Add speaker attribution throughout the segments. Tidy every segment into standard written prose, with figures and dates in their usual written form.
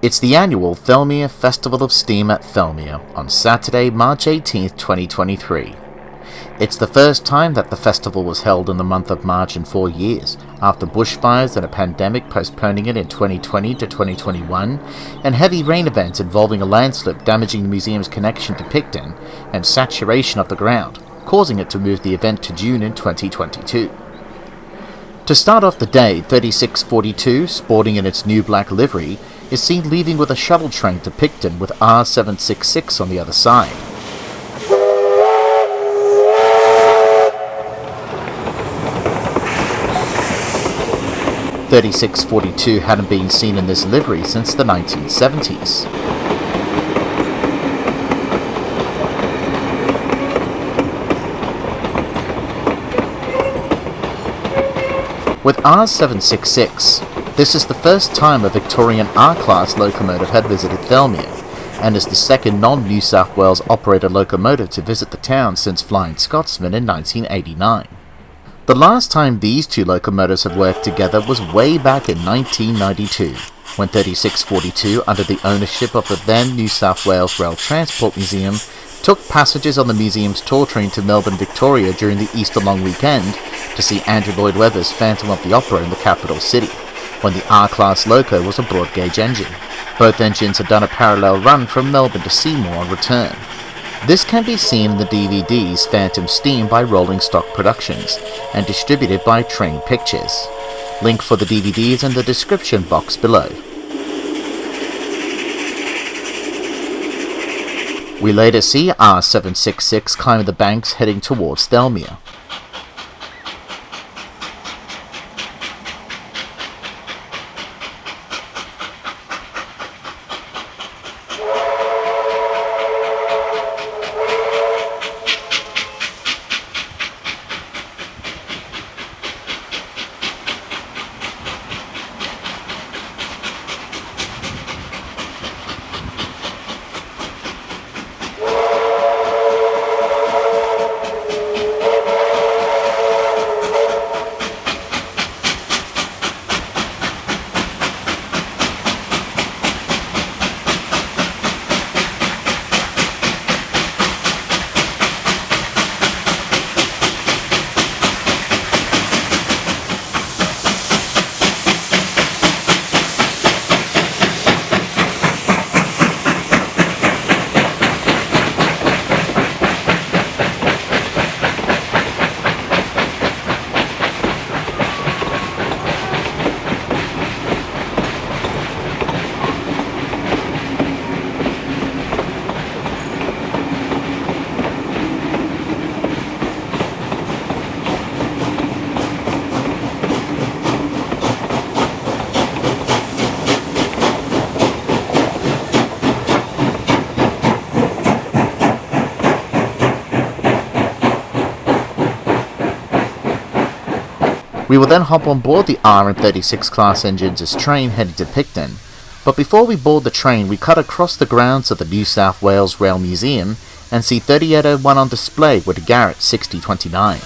Speaker 1: It's the annual Thirlmere Festival of Steam at Thirlmere on Saturday, March 18th, 2023. It's the first time that the festival was held in the month of March in 4 years, after bushfires and a pandemic postponing it in 2020 to 2021, and heavy rain events involving a landslip damaging the museum's connection to Picton and saturation of the ground, causing it to move the event to June in 2022. To start off the day, 3642, sporting in its new black livery, is seen leaving with a shuttle train to Picton with R766 on the other side. (3642) hadn't been seen in this livery since the 1970s. With R766, this is the first time a Victorian R-Class locomotive had visited Thirlmere, and is the second non-New South Wales operated locomotive to visit the town since Flying Scotsman in 1989. The last time these two locomotives had worked together was way back in 1992, when 3642, under the ownership of the then New South Wales Rail Transport Museum, took passengers on the museum's tour train to Melbourne, Victoria during the Easter long weekend to see Andrew Lloyd Webber's Phantom of the Opera in the capital city, when the R-Class loco was a broad-gauge engine. Both engines had done a parallel run from Melbourne to Seymour on return. This can be seen in the DVDs Phantom Steam by Rolling Stock Productions, and distributed by Train Pictures. Link for the DVDs in the description box below. We later see R766 climbing the banks heading towards Thirlmere. We will then hop on board the R and 36 class engines as train heading to Picton, but before we board the train we cut across the grounds of the New South Wales Rail Museum and see 3801 on display with the Garrett 6029.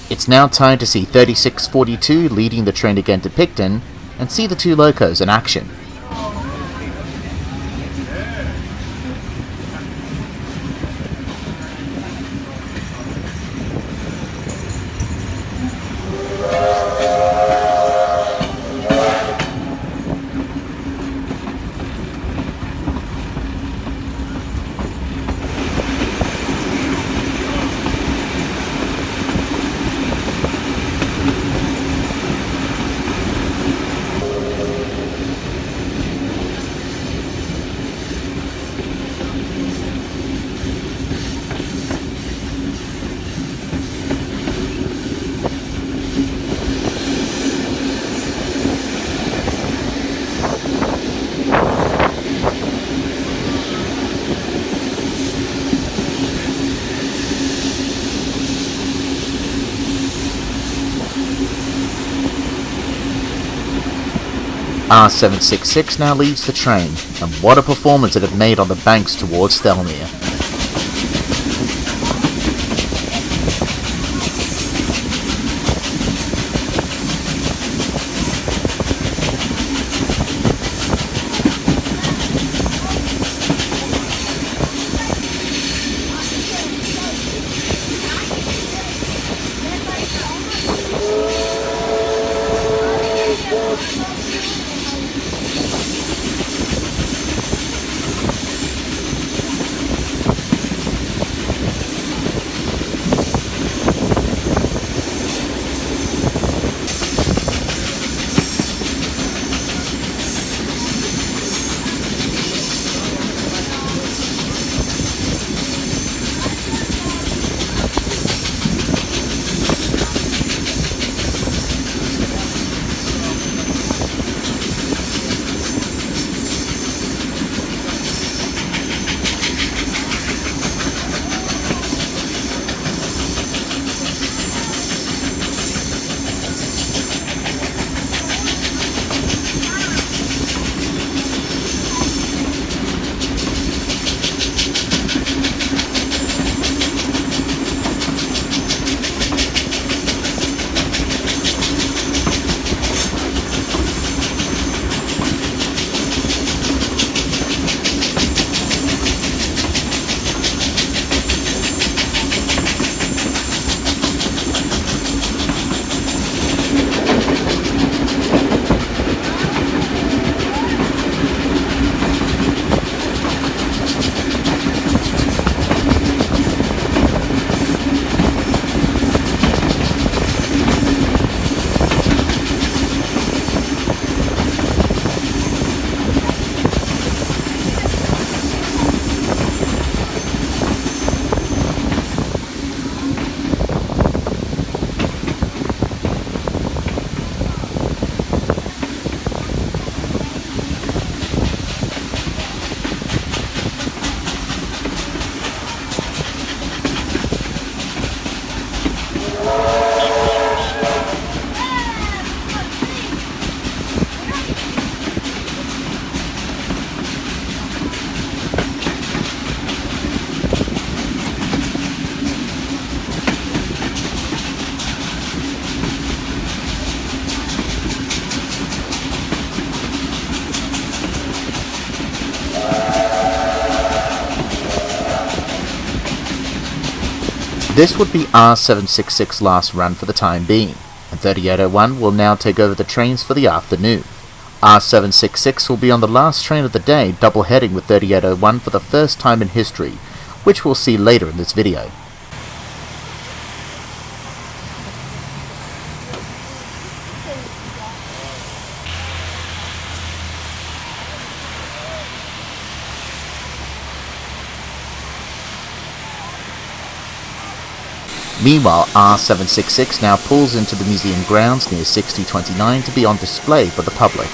Speaker 1: It's now time to see 3642 leading the train again to Picton and see the two locos in action. R766 now leads the train, and what a performance it had made on the banks towards Thirlmere. This would be R766's last run for the time being, and 3801 will now take over the trains for the afternoon. R766 will be on the last train of the day, double-heading with 3801 for the first time in history, which we'll see later in this video. Meanwhile, R766 now pulls into the museum grounds near 6029 to be on display for the public.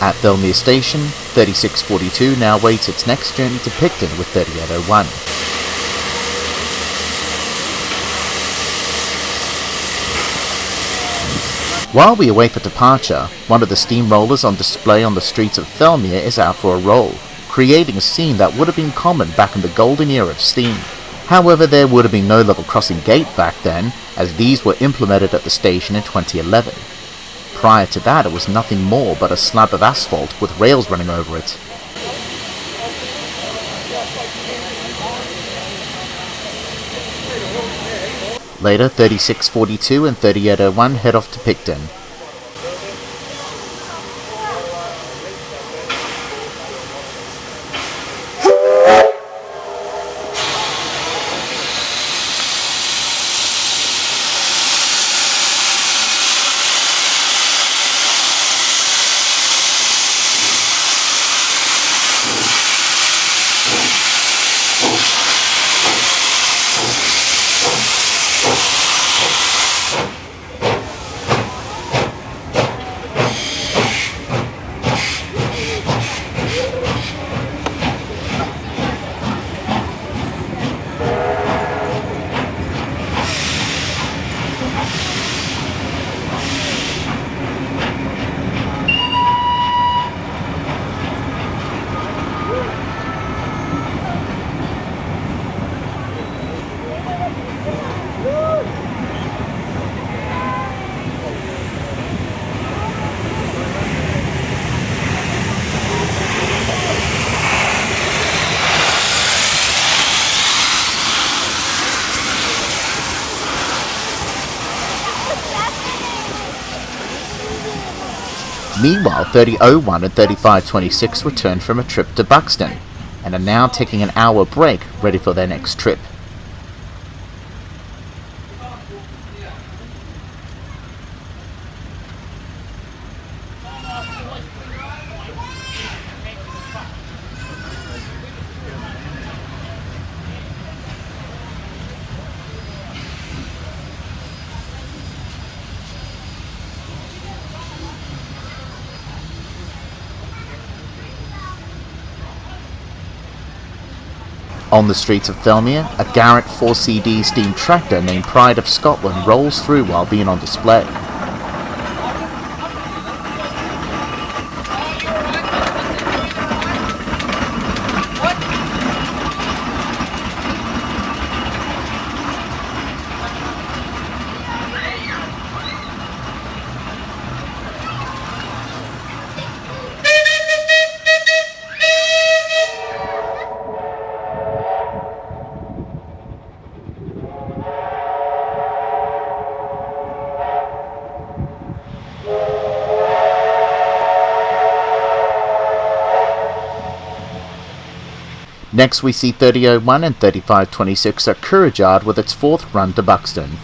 Speaker 1: At Thirlmere Station, 3642 now waits its next journey to Picton with 3801. While we await for departure, one of the steamrollers on display on the streets of Thirlmere is out for a roll, creating a scene that would have been common back in the golden era of steam. However, there would have been no level crossing gate back then, as these were implemented at the station in 2011. Prior to that, it was nothing more but a slab of asphalt with rails running over it. Later, 3642 and 3801 head off to Picton. Meanwhile, 3001 and 3526 returned from a trip to Buxton, and are now taking an hour break, ready for their next trip. On the streets of Thirlmere, a Garrett 4CD steam tractor named Pride of Scotland rolls through while being on display. Next we see 3001 and 3526 at Couragard with its fourth run to Buxton.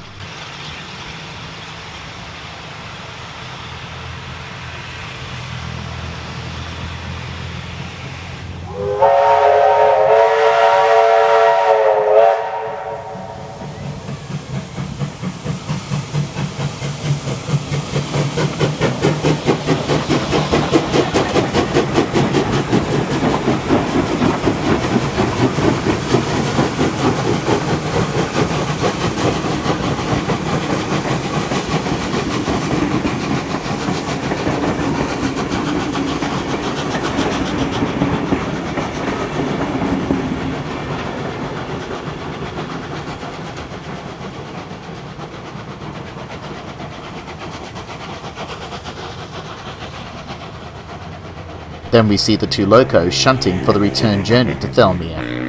Speaker 1: Then we see the two locos shunting for the return journey to Thirlmere.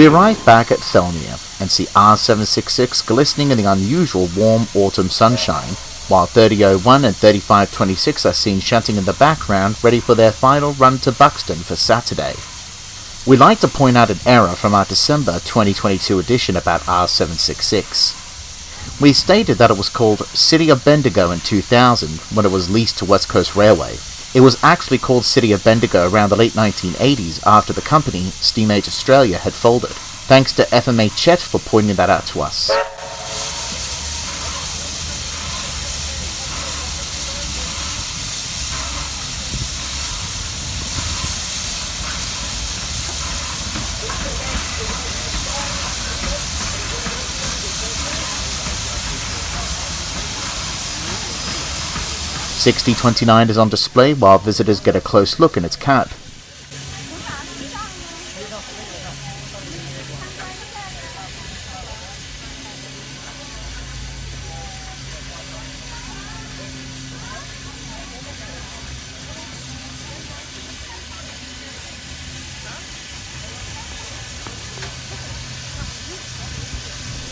Speaker 1: We arrive back at Thirlmere and see R766 glistening in the unusual warm autumn sunshine, while 3001 and 3526 are seen shunting in the background ready for their final run to Buxton for Saturday. We'd like to point out an error from our December 2022 edition about R766. We stated that it was called City of Bendigo in 2000 when it was leased to West Coast Railway. It was actually called City of Bendigo around the late 1980s after the company, Steamage Australia, had folded. Thanks to FMA Chet for pointing that out to us. '6029 is on display while visitors get a close look in its cab.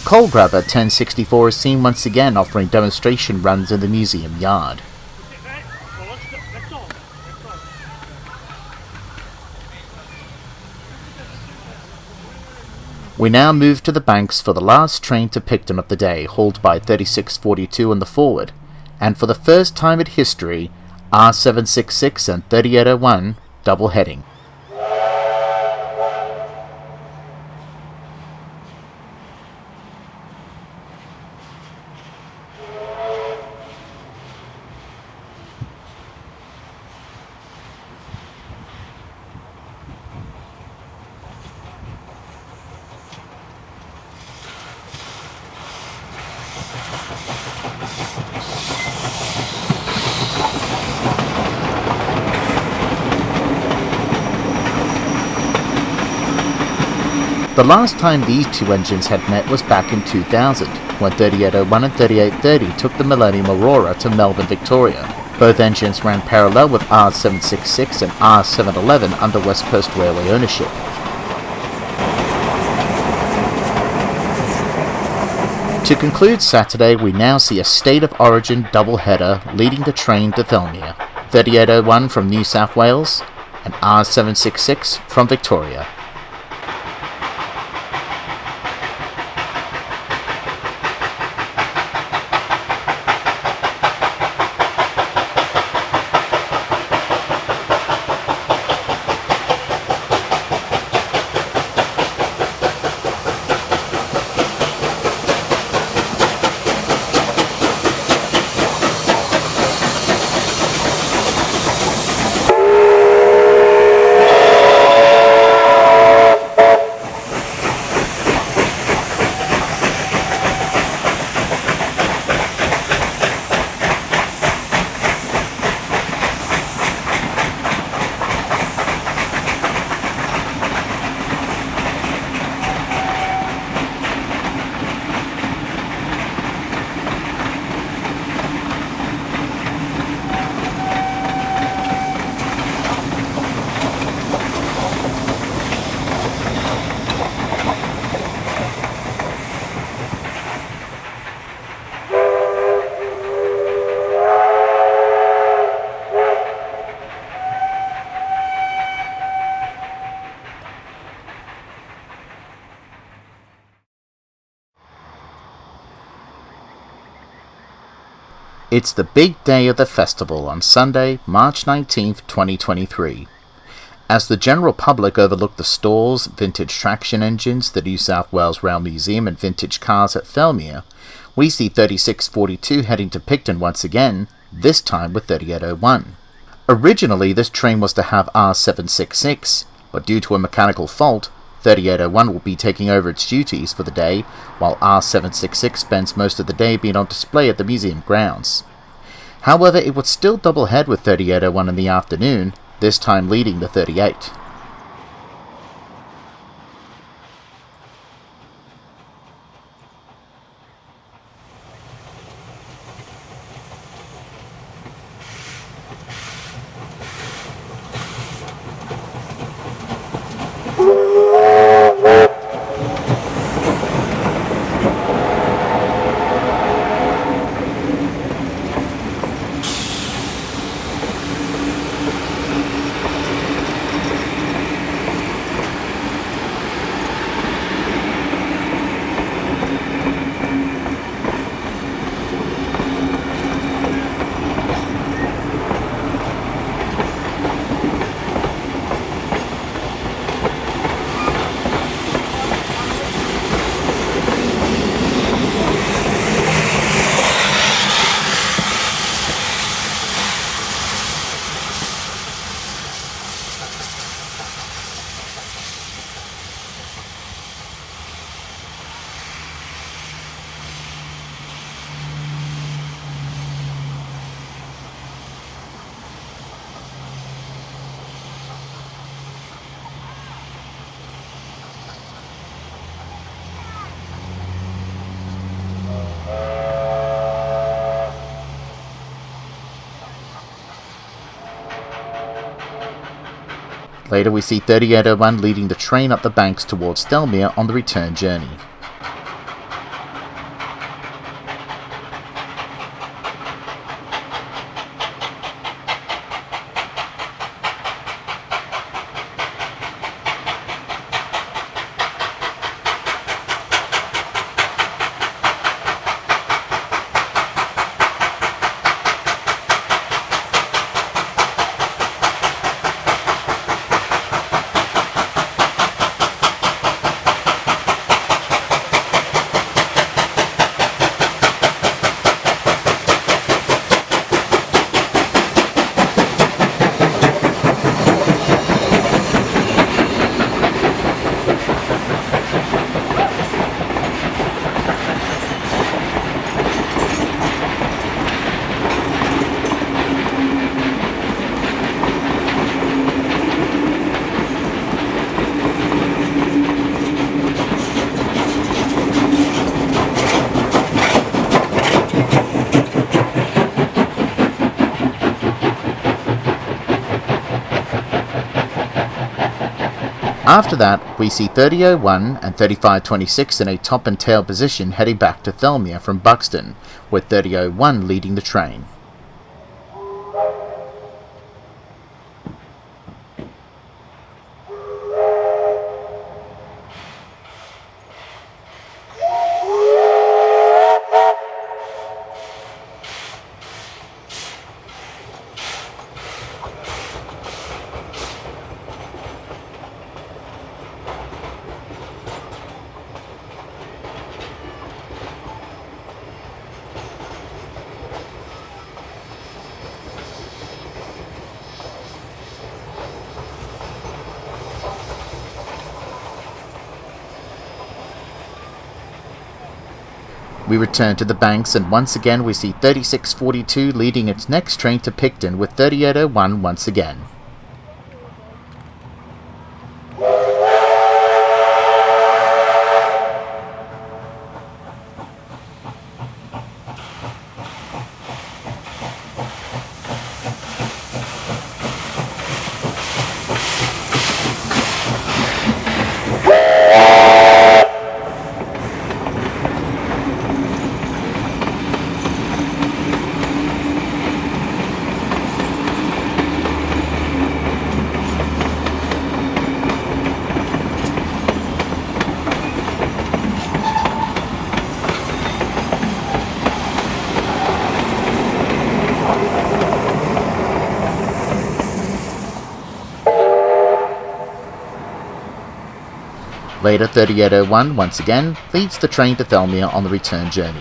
Speaker 1: Coal Grabber 1064 is seen once again offering demonstration runs in the museum yard. We now move to the banks for the last train to Picton of the day, hauled by 3642 in the forward, and for the first time in history, R766 and 3801 double heading. The last time these two engines had met was back in 2000, when 3801 and 3830 took the Millennium Aurora to Melbourne, Victoria. Both engines ran parallel with R766 and R711 under West Coast Railway ownership. To conclude Saturday, we now see a state of origin double-header leading the train to Thirlmere, 3801 from New South Wales and R766 from Victoria. It's the big day of the festival on Sunday, March 19th, 2023. As the general public overlook the stores, vintage traction engines, the New South Wales Rail Museum and vintage cars at Thirlmere, we see 3642 heading to Picton once again, this time with 3801. Originally this train was to have R766, but due to a mechanical fault, 3801 will be taking over its duties for the day, while R766 spends most of the day being on display at the museum grounds. However, it would still double head with 3801 in the afternoon, this time leading the 38. Later we see 3801 leading the train up the banks towards Thirlmere on the return journey. After that, we see 3001 and 3526 in a top and tail position heading back to Thirlmere from Buxton, with 3001 leading the train. We return to the banks, and once again we see 3642 leading its next train to Picton with 3801 once again. Later, 3801 once again leads the train to Thirlmere on the return journey.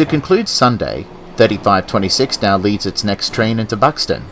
Speaker 1: To conclude Sunday, 3526 now leads its next train into Buxton.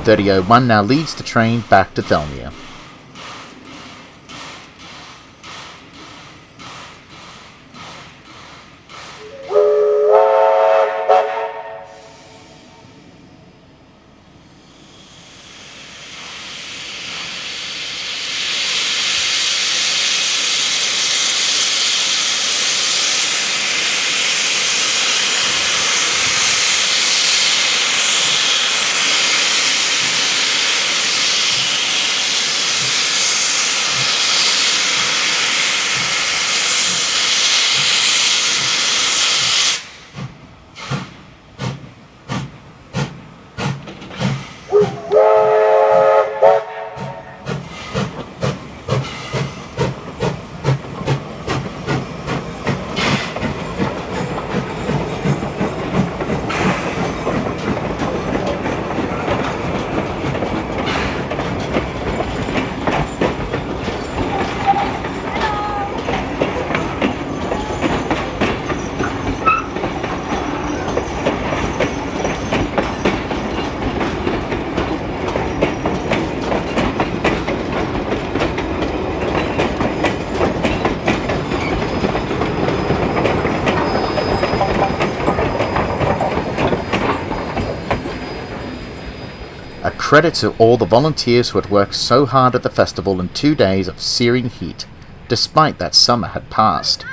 Speaker 1: .3001 now leads the train back to Thirlmere. A credit to all the volunteers who had worked so hard at the festival in 2 days of searing heat, despite that summer had passed.